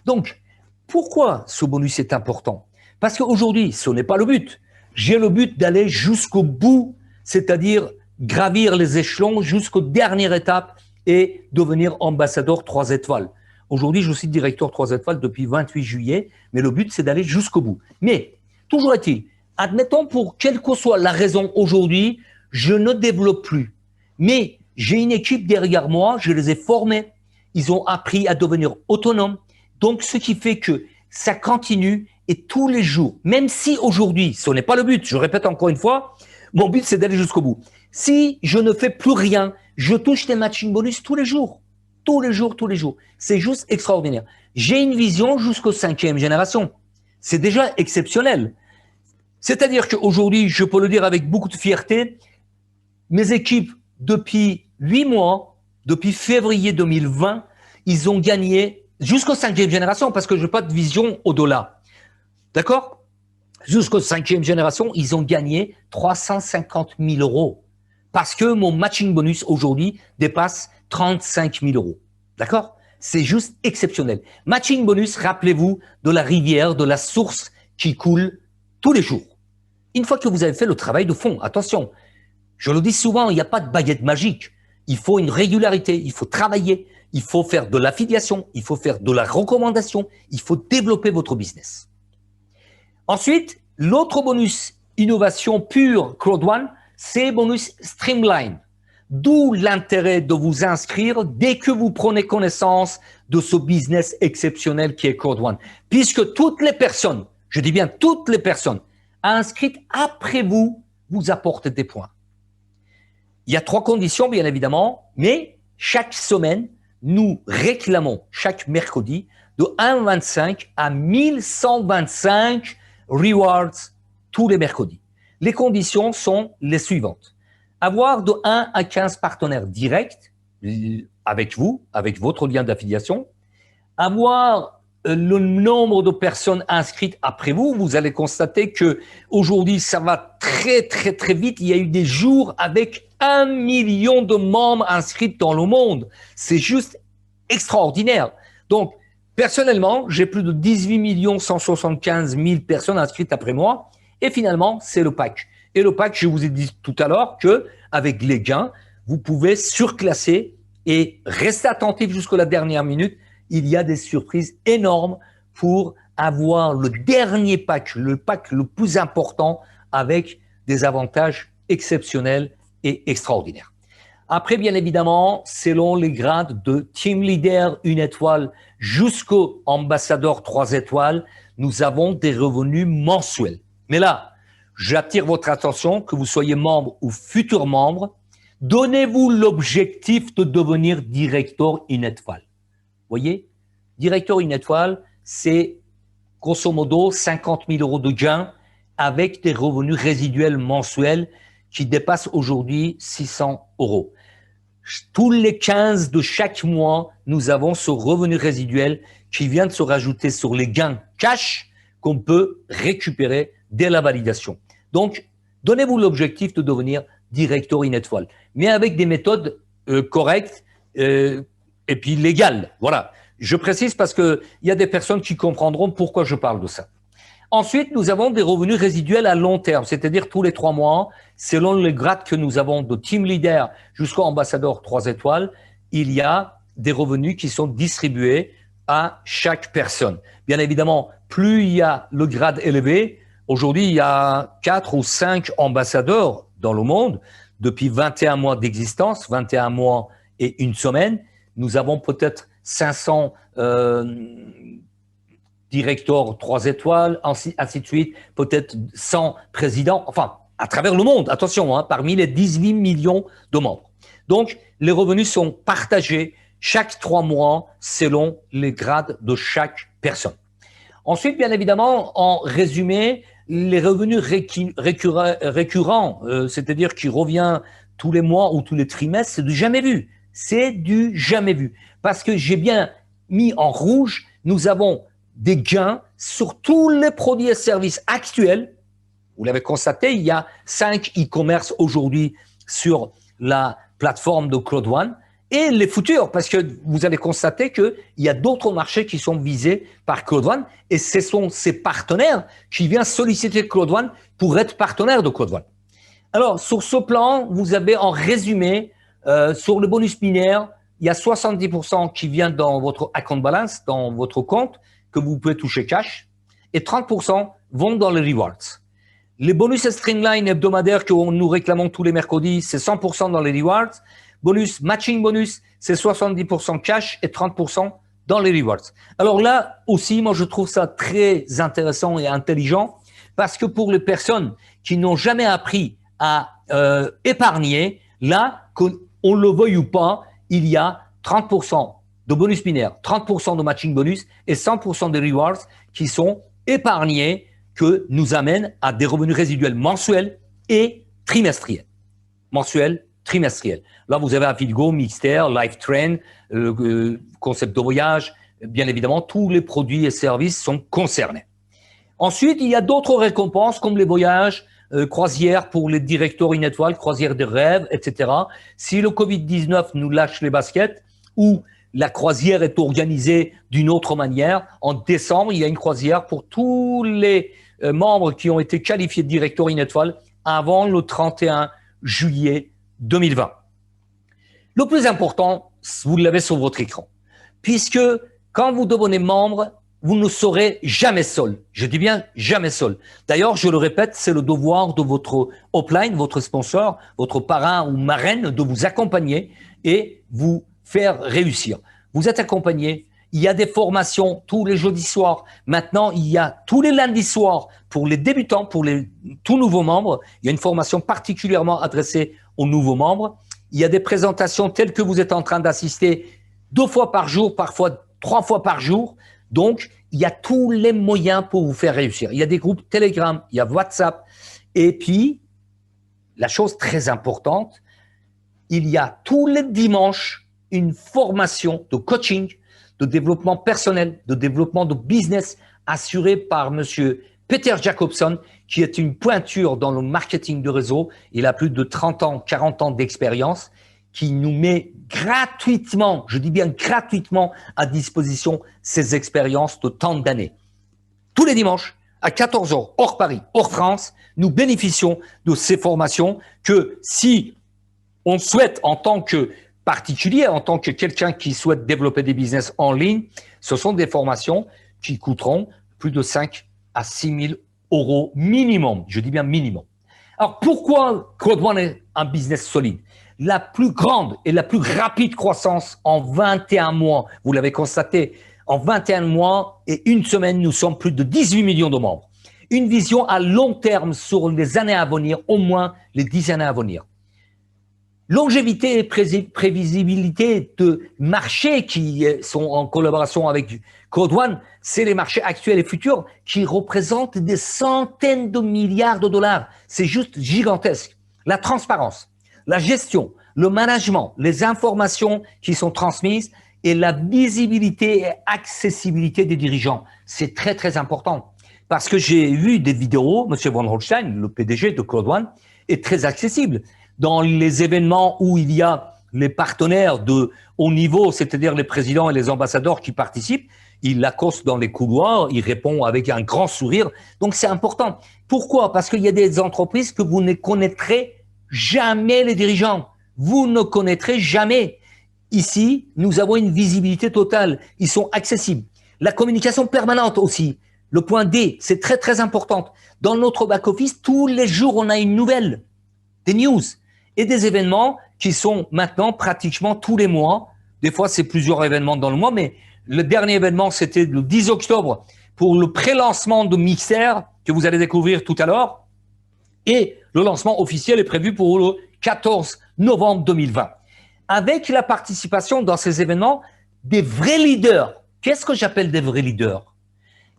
Donc, pourquoi ce bonus est important? Parce qu'aujourd'hui, ce n'est pas le but. J'ai le but d'aller jusqu'au bout, c'est-à-dire gravir les échelons jusqu'aux dernières étapes et devenir ambassadeur 3 étoiles. Aujourd'hui, je suis directeur 3 étoiles depuis 28 juillet, mais le but, c'est d'aller jusqu'au bout. Mais, toujours est-il, admettons pour quelle que soit la raison aujourd'hui, je ne développe plus. Mais j'ai une équipe derrière moi, je les ai formés. Ils ont appris à devenir autonomes. Donc, ce qui fait que ça continue et tous les jours, même si aujourd'hui, ce n'est pas le but, je répète encore une fois, mon but, c'est d'aller jusqu'au bout. Si je ne fais plus rien, je touche des matching bonus tous les jours. Tous les jours, tous les jours. C'est juste extraordinaire. J'ai une vision jusqu'aux 5e génération. C'est déjà exceptionnel. C'est-à-dire qu'aujourd'hui, je peux le dire avec beaucoup de fierté, mes équipes, depuis 8 mois, depuis février 2020, ils ont gagné jusqu'aux 5e génération parce que je n'ai pas de vision au-delà. D'accord? jusqu'aux 5e génération, ils ont gagné 350 000 euros. Parce que mon matching bonus aujourd'hui dépasse 35 000 euros. D'accord? C'est juste exceptionnel. Matching bonus, rappelez-vous de la rivière, de la source qui coule tous les jours. Une fois que vous avez fait le travail de fond, attention, je le dis souvent, il n'y a pas de baguette magique. Il faut une régularité, il faut travailler, il faut faire de l'affiliation, il faut faire de la recommandation, il faut développer votre business. Ensuite, l'autre bonus innovation pure Crowd1, c'est bonus Streamline. D'où l'intérêt de vous inscrire dès que vous prenez connaissance de ce business exceptionnel qui est Crowd1. Puisque toutes les personnes, je dis bien toutes les personnes, inscrites après vous, vous apportent des points. Il y a 3 conditions, bien évidemment, mais chaque semaine, nous réclamons chaque mercredi de 1,25 à 1125 rewards tous les mercredis. Les conditions sont les suivantes. Avoir de 1 à 15 partenaires directs avec vous, avec votre lien d'affiliation. Avoir le nombre de personnes inscrites après vous. Vous allez constater que aujourd'hui, ça va très, très, très vite. Il y a eu des jours avec 1 million de membres inscrits dans le monde. C'est juste extraordinaire. Donc, personnellement, j'ai plus de 18 175 000 personnes inscrites après moi. Et finalement, c'est le pack. Et le pack, je vous ai dit tout à l'heure qu'avec les gains, vous pouvez surclasser et rester attentif jusqu'à la dernière minute. Il y a des surprises énormes pour avoir le dernier pack, le pack le plus important avec des avantages exceptionnels et extraordinaires. Après, bien évidemment, selon les grades de team leader 1 étoile jusqu'au ambassadeur 3 étoiles, nous avons des revenus mensuels. Mais là, j'attire votre attention, que vous soyez membre ou futur membre, donnez-vous l'objectif de devenir directeur 1 étoile. Voyez, directeur 1 étoile, c'est grosso modo 50 000 euros de gains avec des revenus résiduels mensuels qui dépassent aujourd'hui 600 euros. Tous les 15 de chaque mois, nous avons ce revenu résiduel qui vient de se rajouter sur les gains cash qu'on peut récupérer dès la validation. Donc, donnez-vous l'objectif de devenir directeur 1 étoile, mais avec des méthodes correctes et puis légales. Voilà. Je précise parce qu'il y a des personnes qui comprendront pourquoi je parle de ça. Ensuite, nous avons des revenus résiduels à long terme, c'est-à-dire tous les 3 mois, selon les grades que nous avons de team leader jusqu'au ambassadeur 3 étoiles, il y a des revenus qui sont distribués à chaque personne. Bien évidemment, plus il y a le grade élevé, aujourd'hui, il y a 4 ou 5 ambassadeurs dans le monde depuis 21 mois d'existence, 21 mois et 1 semaine. Nous avons peut-être 500 directeurs 3 étoiles, ainsi de suite, peut-être 100 présidents, enfin, à travers le monde, attention, hein, parmi les 18 millions de membres. Donc, les revenus sont partagés chaque 3 mois selon les grades de chaque personne. Ensuite, bien évidemment, en résumé, les revenus récurrents, c'est-à-dire qui revient tous les mois ou tous les trimestres, c'est du jamais vu. C'est du jamais vu. Parce que j'ai bien mis en rouge, nous avons des gains sur tous les produits et services actuels. Vous l'avez constaté, il y a 5 e-commerce aujourd'hui sur la plateforme de Crowd1 et les futurs, parce que vous allez constater qu'il y a d'autres marchés qui sont visés par Crowd1 et ce sont ces partenaires qui viennent solliciter Crowd1 pour être partenaires de Crowd1. Alors, sur ce plan, vous avez en résumé, sur le bonus binaire, il y a 70% qui vient dans votre account balance, dans votre compte, que vous pouvez toucher cash, et 30% vont dans les rewards. Les bonus streamline hebdomadaires que nous réclamons tous les mercredis, c'est 100% dans les rewards. Bonus, matching bonus, c'est 70% cash et 30% dans les rewards. Alors là aussi, moi je trouve ça très intéressant et intelligent parce que pour les personnes qui n'ont jamais appris à épargner, là, qu'on le veuille ou pas, il y a 30% de bonus binaire, 30% de matching bonus et 100% des rewards qui sont épargnés que nous amènent à des revenus résiduels mensuels et trimestriels. Mensuels, trimestriels. Là, vous avez Affiligo, Mixter, Lifetrain, concept de voyage. Bien évidemment, tous les produits et services sont concernés. Ensuite, il y a d'autres récompenses comme les voyages, croisières pour les directeurs une étoile, croisière des rêves, etc. Si le Covid-19 nous lâche les baskets ou la croisière est organisée d'une autre manière, en décembre, il y a une croisière pour tous les membres qui ont été qualifiés de directeurs une étoile avant le 31 juillet 2020. Le plus important, vous l'avez sur votre écran, puisque quand vous devenez membre, vous ne serez jamais seul. Je dis bien jamais seul. D'ailleurs, je le répète, c'est le devoir de votre upline, votre sponsor, votre parrain ou marraine de vous accompagner et vous faire réussir. Vous êtes accompagné. Il y a des formations tous les jeudis soirs. Maintenant, il y a tous les lundis soirs pour les débutants, pour les tout nouveaux membres. Il y a une formation particulièrement adressée aux nouveaux membres. Il y a des présentations telles que vous êtes en train d'assister 2 fois par jour, parfois 3 fois par jour. Donc, il y a tous les moyens pour vous faire réussir. Il y a des groupes Telegram, il y a WhatsApp. Et puis, la chose très importante, il y a tous les dimanches une formation de coaching, de développement personnel, de développement de business assurée par monsieur Peter Jacobson, qui est une pointure dans le marketing de réseau. Il a plus de 30 ans, 40 ans d'expérience, qui nous met gratuitement, je dis bien gratuitement, à disposition ses expériences de tant d'années. Tous les dimanches, à 14 h, hors Paris, hors France, nous bénéficions de ces formations que si on souhaite en tant que particulier, en tant que quelqu'un qui souhaite développer des business en ligne, ce sont des formations qui coûteront plus de 5 à 6 000 euros minimum. Je dis bien minimum. Alors, pourquoi Claude One est un business solide? La plus grande et la plus rapide croissance en 21 mois, vous l'avez constaté, en 21 mois et une semaine, nous sommes plus de 18 millions de membres. Une vision à long terme sur les années à venir, au moins les 10 années à venir. Longévité et prévisibilité de marchés qui sont en collaboration avec Claude One, c'est les marchés actuels et futurs qui représentent des centaines de milliards de dollars. C'est juste gigantesque. La transparence, la gestion, le management, les informations qui sont transmises et la visibilité et accessibilité des dirigeants. C'est très, très important. Parce que j'ai vu des vidéos, M. Von Holstein, le PDG de Claude One, est très accessible. Dans les événements où il y a les partenaires de haut niveau, c'est-à-dire les présidents et les ambassadeurs qui participent, il l'accoste dans les couloirs, il répond avec un grand sourire. Donc, c'est important. Pourquoi? Parce qu'il y a des entreprises que vous ne connaîtrez jamais les dirigeants. Vous ne connaîtrez jamais. Ici, nous avons une visibilité totale. Ils sont accessibles. La communication permanente aussi. Le point D, c'est très, très important. Dans notre back-office, tous les jours, on a une nouvelle, des news et des événements qui sont maintenant pratiquement tous les mois. Des fois, c'est plusieurs événements dans le mois, mais le dernier événement, c'était le 10 octobre pour le pré-lancement de Mixer que vous allez découvrir tout à l'heure. Et le lancement officiel est prévu pour le 14 novembre 2020. Avec la participation dans ces événements des vrais leaders. Qu'est-ce que j'appelle des vrais leaders?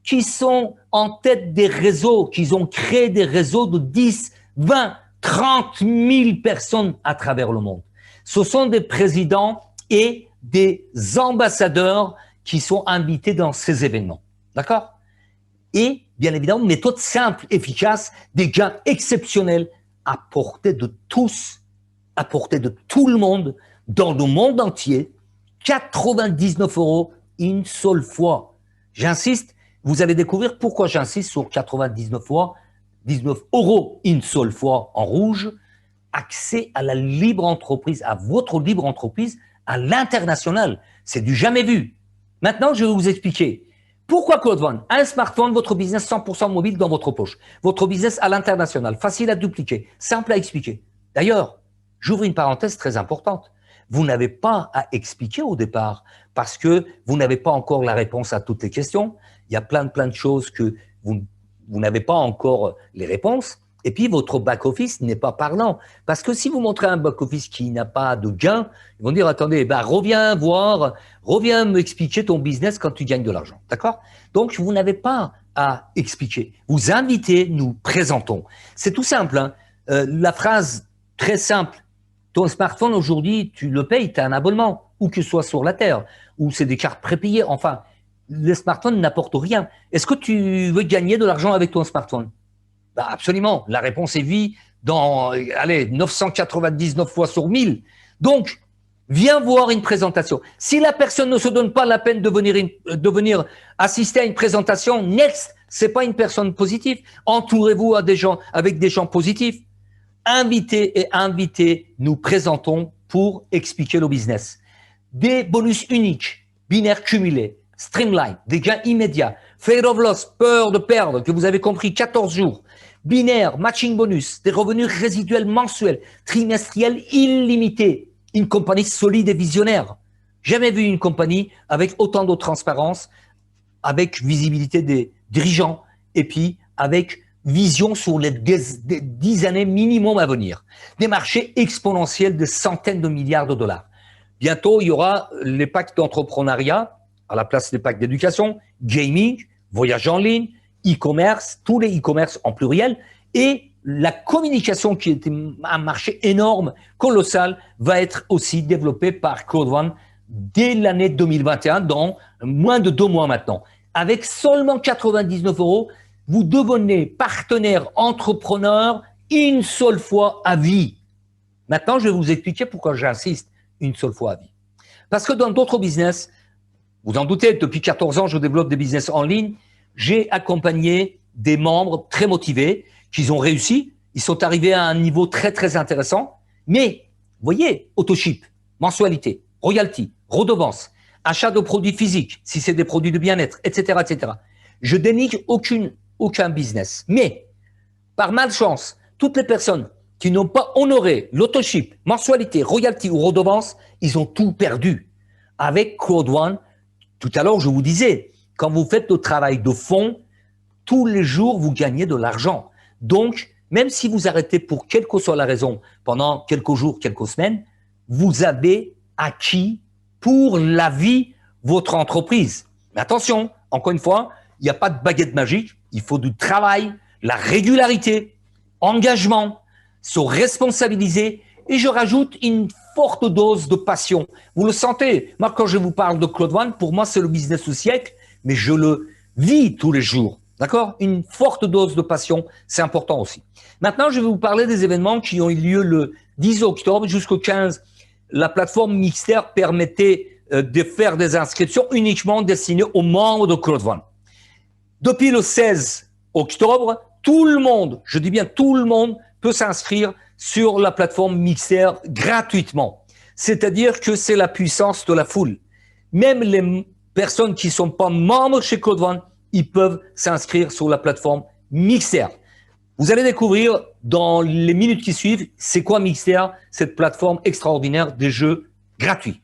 Qui sont en tête des réseaux, qui ont créé des réseaux de 10, 20, 30 000 personnes à travers le monde. Ce sont des présidents et des ambassadeurs qui sont invités dans ces événements. D'accord? Et, bien évidemment, méthode simple, efficace, des gains exceptionnels à portée de tous, à portée de tout le monde, dans le monde entier. 99 € une seule fois. J'insiste, vous allez découvrir pourquoi j'insiste sur 99 fois, 19 € une seule fois en rouge, accès à la libre entreprise, à votre libre entreprise, à l'international. C'est du jamais vu. Maintenant, je vais vous expliquer. Pourquoi Claude One? Un smartphone, votre business 100% mobile dans votre poche. Votre business à l'international, facile à dupliquer, simple à expliquer. D'ailleurs, j'ouvre une parenthèse très importante. Vous n'avez pas à expliquer au départ parce que vous n'avez pas encore la réponse à toutes les questions. Il y a plein de choses que vous n'avez pas encore les réponses. Et puis, votre back-office n'est pas parlant. Parce que si vous montrez un back-office qui n'a pas de gain, ils vont dire, attendez, reviens voir, reviens m'expliquer ton business quand tu gagnes de l'argent. D'accord? Donc, vous n'avez pas à expliquer. Vous invitez, nous présentons. C'est tout simple. Hein? La phrase très simple, ton smartphone aujourd'hui, tu le payes, tu as un abonnement, ou que ce soit sur la Terre, ou c'est des cartes prépayées. Enfin, le smartphone n'apporte rien. Est-ce que tu veux gagner de l'argent avec ton smartphone? Bah absolument. La réponse est oui dans, allez, 999 fois sur 1000. Donc, viens voir une présentation. Si la personne ne se donne pas la peine de venir assister à une présentation, next, c'est pas une personne positive. Entourez-vous avec des gens positifs. Invitez, nous présentons pour expliquer le business. Des bonus uniques, binaires cumulés, streamline, des gains immédiats, fear of loss, peur de perdre, que vous avez compris, 14 jours, binaire, matching bonus, des revenus résiduels mensuels, trimestriels illimités, une compagnie solide et visionnaire. Jamais vu une compagnie avec autant de transparence, avec visibilité des dirigeants et puis avec vision sur les 10 années minimum à venir. Des marchés exponentiels de centaines de milliards de dollars. Bientôt, il y aura les packs d'entrepreneuriat à la place des packs d'éducation, gaming, voyage en ligne, e-commerce, tous les e-commerce en pluriel, et la communication qui est un marché énorme, colossal, va être aussi développée par Code One dès l'année 2021, dans moins de 2 mois maintenant. Avec seulement 99 €, vous devenez partenaire entrepreneur une seule fois à vie. Maintenant, je vais vous expliquer pourquoi j'insiste une seule fois à vie. Parce que dans d'autres business, vous en doutez, depuis 14 ans, je développe des business en ligne. J'ai accompagné des membres très motivés qui ont réussi. Ils sont arrivés à un niveau très, très intéressant. Mais, vous voyez, autoship, mensualité, royalty, redevance, achat de produits physiques, si c'est des produits de bien-être, etc., etc. Je dénigre aucun business. Mais, par malchance, toutes les personnes qui n'ont pas honoré l'autoship, mensualité, royalty ou redevance, ils ont tout perdu. Avec Code One, tout à l'heure, je vous disais, quand vous faites le travail de fond, tous les jours, vous gagnez de l'argent. Donc, même si vous arrêtez pour quelle que soit la raison pendant quelques jours, quelques semaines, vous avez acquis pour la vie votre entreprise. Mais attention, encore une fois, il n'y a pas de baguette magique. Il faut du travail, la régularité, engagement, se responsabiliser. Et je rajoute une forte dose de passion. Vous le sentez. Moi, quand je vous parle de Code One, pour moi, c'est le business du siècle, mais je le vis tous les jours. D'accord? Une forte dose de passion, c'est important aussi. Maintenant, je vais vous parler des événements qui ont eu lieu le 10 octobre jusqu'au 15. La plateforme Mixter permettait de faire des inscriptions uniquement destinées aux membres de Code One. Depuis le 16 octobre, tout le monde, je dis bien tout le monde, peut s'inscrire sur la plateforme Mixter gratuitement. C'est-à-dire que c'est la puissance de la foule. Même les personnes qui ne sont pas membres chez Code One, ils peuvent s'inscrire sur la plateforme Mixter. Vous allez découvrir dans les minutes qui suivent, c'est quoi Mixter, cette plateforme extraordinaire des jeux gratuits.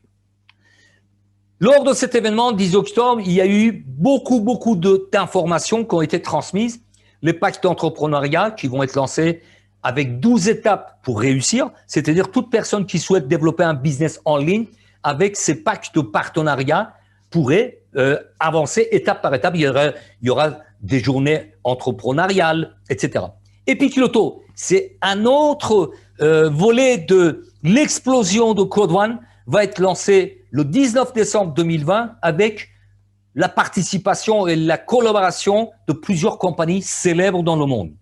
Lors de cet événement, 10 octobre, il y a eu beaucoup d'informations qui ont été transmises. Les packs d'entrepreneuriat qui vont être lancés avec 12 étapes pour réussir, c'est-à-dire toute personne qui souhaite développer un business en ligne avec ces packs de partenariat pourrait avancer étape par étape. Il y aura des journées entrepreneuriales, etc. Epic Loto, c'est un autre volet de l'explosion de Code One, va être lancé le 19 décembre 2020 avec la participation et la collaboration de plusieurs compagnies célèbres dans le monde.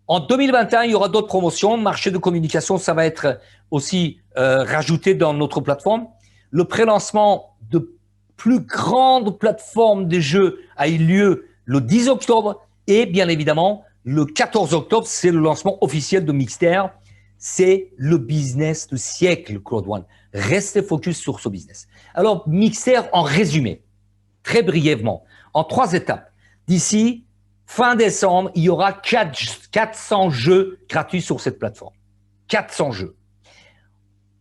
En 2021, il y aura d'autres promotions. Marché de communication, ça va être aussi rajouté dans notre plateforme. Le pré-lancement de plus grande plateforme des jeux a eu lieu le 10 octobre et bien évidemment, le 14 octobre, c'est le lancement officiel de Mixter. C'est le business du siècle, Code One. Restez focus sur ce business. Alors, Mixter, en résumé, très brièvement, en 3 étapes. D'ici fin décembre, il y aura 400 jeux gratuits sur cette plateforme. 400 jeux.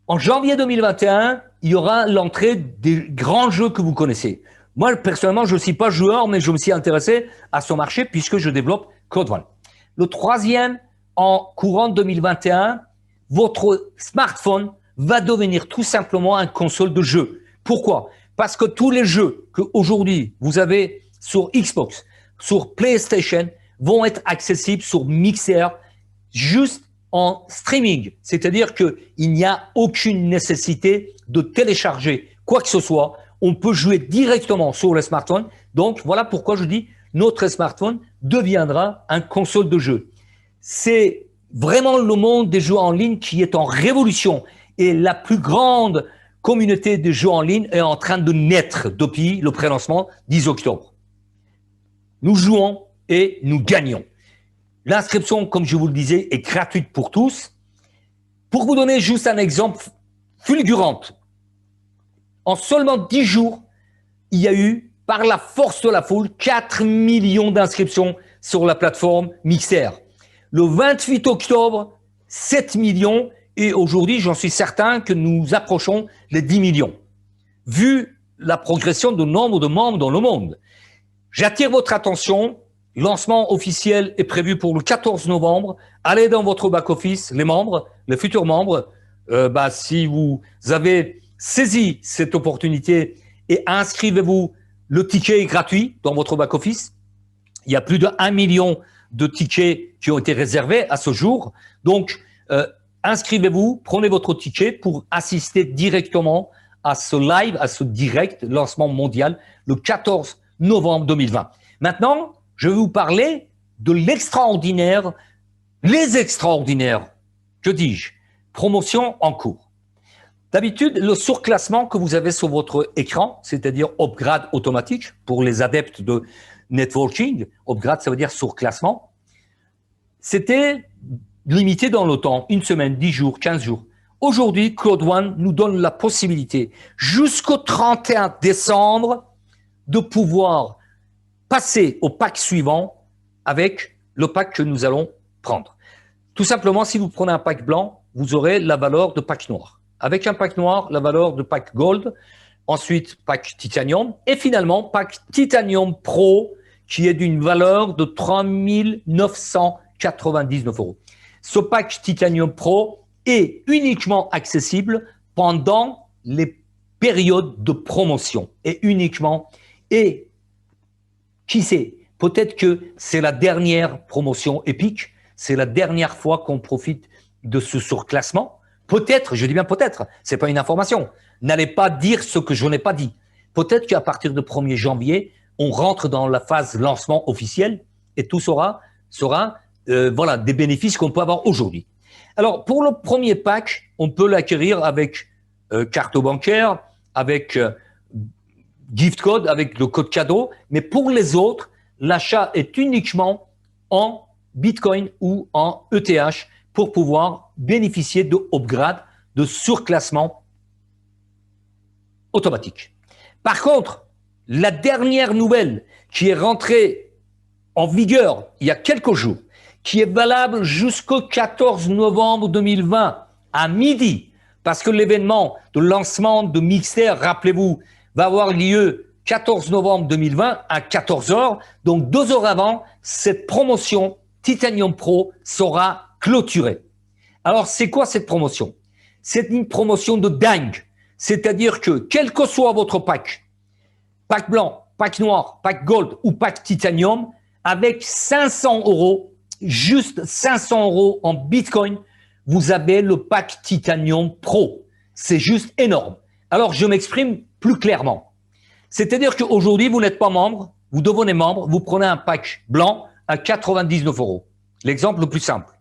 En janvier 2021, il y aura l'entrée des grands jeux que vous connaissez. Moi, personnellement, je ne suis pas joueur, mais je me suis intéressé à ce marché puisque je développe Code One. Le troisième, en courant 2021, votre smartphone va devenir tout simplement une console de jeu. Pourquoi? Parce que tous les jeux qu'aujourd'hui vous avez sur Xbox, sur PlayStation, vont être accessibles sur Mixer juste en streaming. C'est-à-dire qu'il n'y a aucune nécessité de télécharger quoi que ce soit. on peut jouer directement sur le smartphone. Donc, voilà pourquoi je dis notre smartphone deviendra un console de jeu. C'est vraiment le monde des jeux en ligne qui est en révolution et la plus grande communauté de jeux en ligne est en train de naître depuis le prélancement 10 octobre. Nous jouons et nous gagnons. L'inscription, comme je vous le disais, est gratuite pour tous. Pour vous donner juste un exemple fulgurant, en seulement 10 jours, il y a eu, par la force de la foule, 4 millions d'inscriptions sur la plateforme Mixer. Le 28 octobre, 7 millions et aujourd'hui, j'en suis certain que nous approchons les 10 millions. Vu la progression du nombre de membres dans le monde, j'attire votre attention. Lancement officiel est prévu pour le 14 novembre. Allez dans votre back-office, les membres, les futurs membres. Si vous avez saisi cette opportunité et inscrivez-vous, le ticket est gratuit dans votre back-office. Il y a plus de 1 million de tickets qui ont été réservés à ce jour. Donc, inscrivez-vous, prenez votre ticket pour assister directement à ce live, à ce direct lancement mondial le 14 novembre 2020. Maintenant, je vais vous parler de l'extraordinaire, les extraordinaires, que dis-je, promotion en cours. D'habitude, le surclassement que vous avez sur votre écran, c'est-à-dire upgrade automatique pour les adeptes de networking, upgrade ça veut dire surclassement, c'était limité dans le temps, 1 semaine, 10 jours, 15 jours. Aujourd'hui, Cloud One nous donne la possibilité jusqu'au 31 décembre de pouvoir passer au pack suivant avec le pack que nous allons prendre. Tout simplement, si vous prenez un pack blanc, vous aurez la valeur de pack noir. Avec un pack noir, la valeur de pack gold, ensuite pack titanium et finalement pack titanium pro qui est d'une valeur de 3 999 €. Ce pack titanium pro est uniquement accessible pendant les périodes de promotion et uniquement. Et qui sait, peut-être que c'est la dernière promotion épique, c'est la dernière fois qu'on profite de ce surclassement. Peut-être, je dis bien peut-être, c'est pas une information. N'allez pas dire ce que je n'ai pas dit. Peut-être qu'à partir du 1er janvier, on rentre dans la phase lancement officiel et tout sera des bénéfices qu'on peut avoir aujourd'hui. Alors, pour le premier pack, on peut l'acquérir avec carte bancaire, avec gift code, avec le code cadeau. Mais pour les autres, l'achat est uniquement en Bitcoin ou en ETH pour pouvoir bénéficier de upgrade, de surclassement automatique. Par contre, la dernière nouvelle qui est rentrée en vigueur il y a quelques jours, qui est valable jusqu'au 14 novembre 2020 à midi, parce que l'événement de lancement de Mixer, rappelez-vous, va avoir lieu 14 novembre 2020 à 14 h. Donc 2 heures avant, cette promotion Titanium Pro sera clôturée. Alors, c'est quoi cette promotion? C'est une promotion de dingue. C'est-à-dire que, quel que soit votre pack blanc, pack noir, pack gold ou pack titanium, avec 500 €, juste 500 € en Bitcoin, vous avez le pack Titanium Pro. C'est juste énorme. Alors, je m'exprime plus clairement. C'est-à-dire qu'aujourd'hui, vous n'êtes pas membre, vous devenez membre, vous prenez un pack blanc à 99 €. L'exemple le plus simple.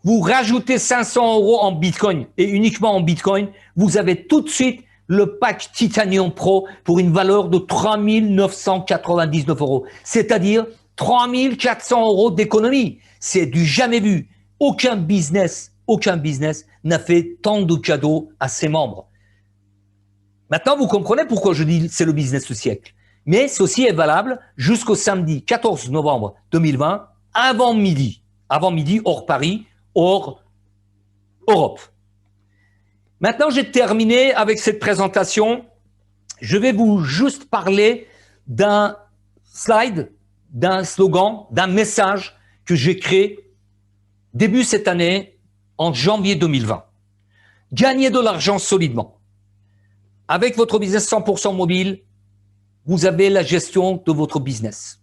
Vous rajoutez 500 € en Bitcoin et uniquement en Bitcoin, vous avez tout de suite le pack Titanium Pro pour une valeur de 3 999 €. C'est-à-dire 3 400 € d'économie. C'est du jamais vu. Aucun business n'a fait tant de cadeaux à ses membres. Maintenant, vous comprenez pourquoi je dis c'est le business du siècle. Mais ceci est valable jusqu'au samedi 14 novembre 2020, avant midi hors Paris, hors Europe. Maintenant, j'ai terminé avec cette présentation. Je vais vous juste parler d'un slide, d'un slogan, d'un message que j'ai créé début cette année, en janvier 2020. Gagnez de l'argent solidement. Avec votre business 100% mobile, vous avez la gestion de votre business.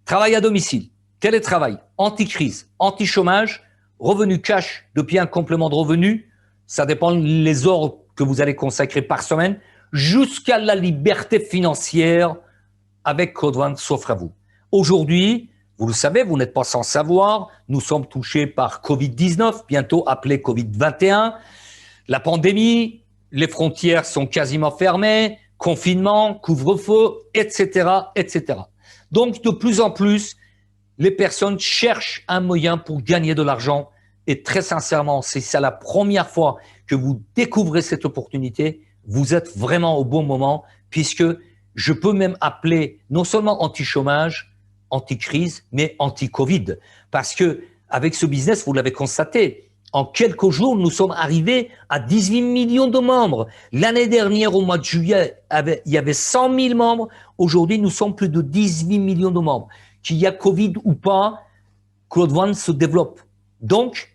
Travail à domicile, télétravail, anti-crise, anti-chômage, revenu cash depuis un complément de revenu, ça dépend les heures que vous allez consacrer par semaine, jusqu'à la liberté financière avec Code One s'offre à vous. Aujourd'hui, vous le savez, vous n'êtes pas sans savoir, nous sommes touchés par Covid-19, bientôt appelé Covid-21. La pandémie, les frontières sont quasiment fermées, confinement, couvre-feu, etc., etc. Donc, de plus en plus, les personnes cherchent un moyen pour gagner de l'argent. Et très sincèrement, si c'est la première fois que vous découvrez cette opportunité, vous êtes vraiment au bon moment, puisque je peux même appeler non seulement anti-chômage, anti-crise, mais anti-Covid. Parce que avec ce business, vous l'avez constaté, en quelques jours, nous sommes arrivés à 18 millions de membres. L'année dernière, au mois de juillet, il y avait 100 000 membres. Aujourd'hui, nous sommes plus de 18 millions de membres. Qu'il y a Covid ou pas, Code One se développe. Donc,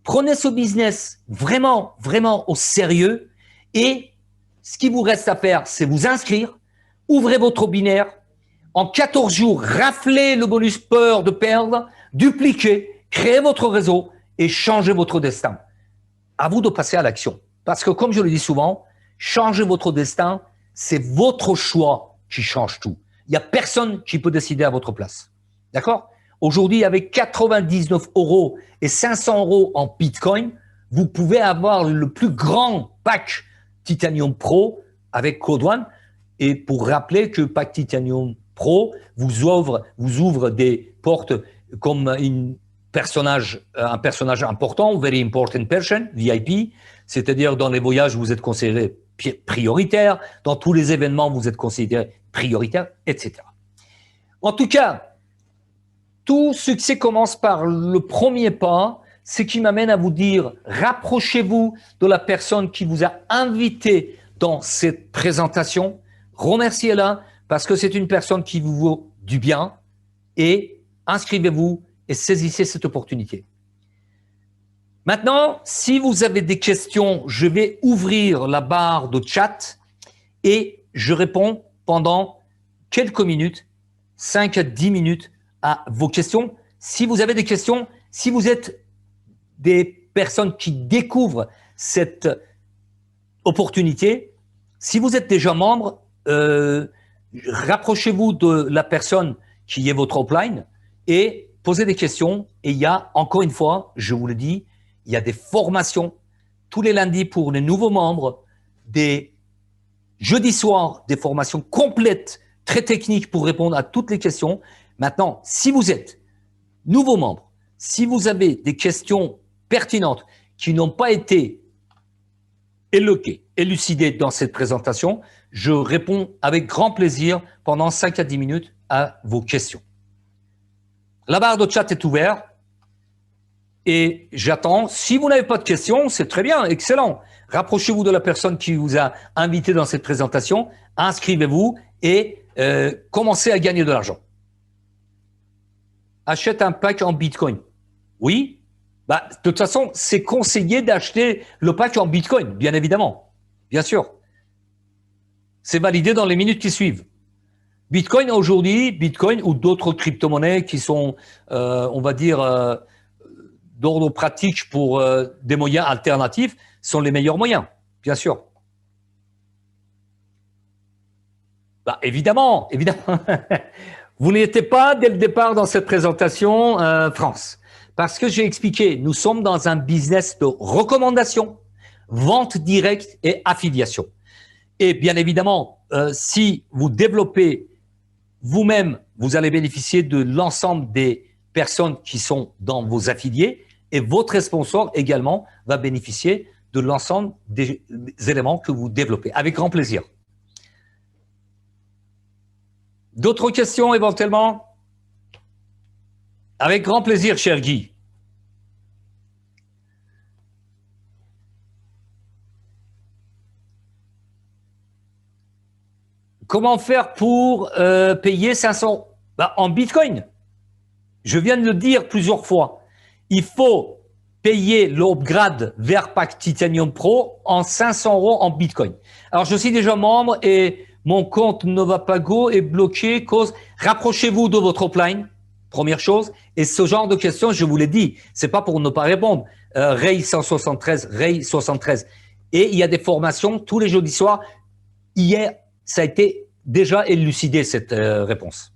prenez ce business vraiment, vraiment au sérieux et ce qui vous reste à faire, c'est vous inscrire, ouvrez votre binaire, en 14 jours, raflez le bonus peur de perdre, dupliquez, créez votre réseau et changez votre destin. À vous de passer à l'action. Parce que comme je le dis souvent, changer votre destin, c'est votre choix qui change tout. Il n'y a personne qui peut décider à votre place. D'accord? Aujourd'hui, avec 99 € et 500 € en Bitcoin, vous pouvez avoir le plus grand pack Titanium Pro avec Code One. Et pour rappeler que pack Titanium Pro vous ouvre des portes comme un personnage important, very important person, VIP, c'est-à-dire dans les voyages, vous êtes considéré prioritaire, dans tous les événements, vous êtes considéré prioritaire, etc. En tout cas, tout succès commence par le premier pas, ce qui m'amène à vous dire, rapprochez-vous de la personne qui vous a invité dans cette présentation, remerciez-la parce que c'est une personne qui vous vaut du bien et inscrivez-vous et saisissez cette opportunité. Maintenant, si vous avez des questions, je vais ouvrir la barre de chat et je réponds pendant quelques minutes, 5 à 10 minutes à vos questions. Si vous avez des questions, si vous êtes des personnes qui découvrent cette opportunité, si vous êtes déjà membre, rapprochez-vous de la personne qui est votre upline et posez des questions. Et il y a, encore une fois, je vous le dis, il y a des formations tous les lundis pour les nouveaux membres, des jeudis soirs, des formations complètes, très techniques pour répondre à toutes les questions. Maintenant, si vous êtes nouveau membre, si vous avez des questions pertinentes qui n'ont pas été élucidées dans cette présentation, je réponds avec grand plaisir pendant 5 à 10 minutes à vos questions. La barre de chat est ouverte et j'attends. Si vous n'avez pas de questions, c'est très bien, excellent. Rapprochez-vous de la personne qui vous a invité dans cette présentation, inscrivez-vous et commencez à gagner de l'argent. Achète un pack en Bitcoin. Oui, bah, de toute façon, c'est conseillé d'acheter le pack en Bitcoin, bien évidemment. Bien sûr. C'est validé dans les minutes qui suivent. Bitcoin aujourd'hui, Bitcoin ou d'autres crypto-monnaies qui sont, on va dire, d'ordre pratique pour des moyens alternatifs, sont les meilleurs moyens, bien sûr. Bah, évidemment, évidemment. Vous n'étiez pas dès le départ dans cette présentation, France, parce que j'ai expliqué, nous sommes dans un business de recommandation, vente directe et affiliation. Et bien évidemment, si vous développez vous-même, vous allez bénéficier de l'ensemble des personnes qui sont dans vos affiliés et votre sponsor également va bénéficier de l'ensemble des éléments que vous développez. Avec grand plaisir. D'autres questions éventuellement? Avec grand plaisir, cher Guy. Comment faire pour payer 500 en Bitcoin? Je viens de le dire plusieurs fois. Il faut payer l'upgrade vers Pack Titanium Pro en 500 € en Bitcoin. Alors, je suis déjà membre et mon compte Novapago est bloqué cause. Rapprochez-vous de votre upline, première chose. Et ce genre de questions, je vous l'ai dit, c'est pas pour ne pas répondre. Ray 173, Ray 73. Et il y a des formations tous les jeudis soirs. hier, ça a été déjà élucidé, cette réponse.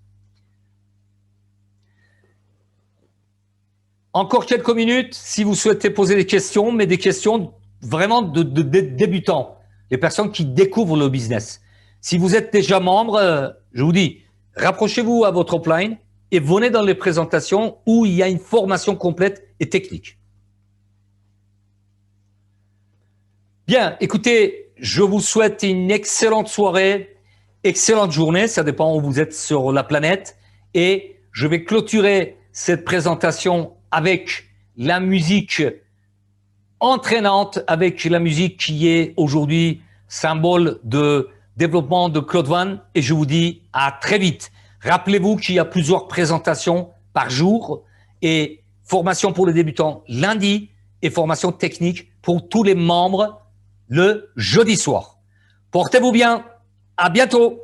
Encore quelques minutes, si vous souhaitez poser des questions, mais des questions vraiment de débutants, les personnes qui découvrent le business. Si vous êtes déjà membre, je vous dis, rapprochez-vous à votre upline et venez dans les présentations où il y a une formation complète et technique. Bien, écoutez, je vous souhaite une excellente soirée, excellente journée, ça dépend où vous êtes sur la planète, et je vais clôturer cette présentation avec la musique entraînante, avec la musique qui est aujourd'hui symbole de développement de Claude Van, et je vous dis à très vite. Rappelez-vous qu'il y a plusieurs présentations par jour et formation pour les débutants lundi et formation technique pour tous les membres le jeudi soir. Portez-vous bien, à bientôt.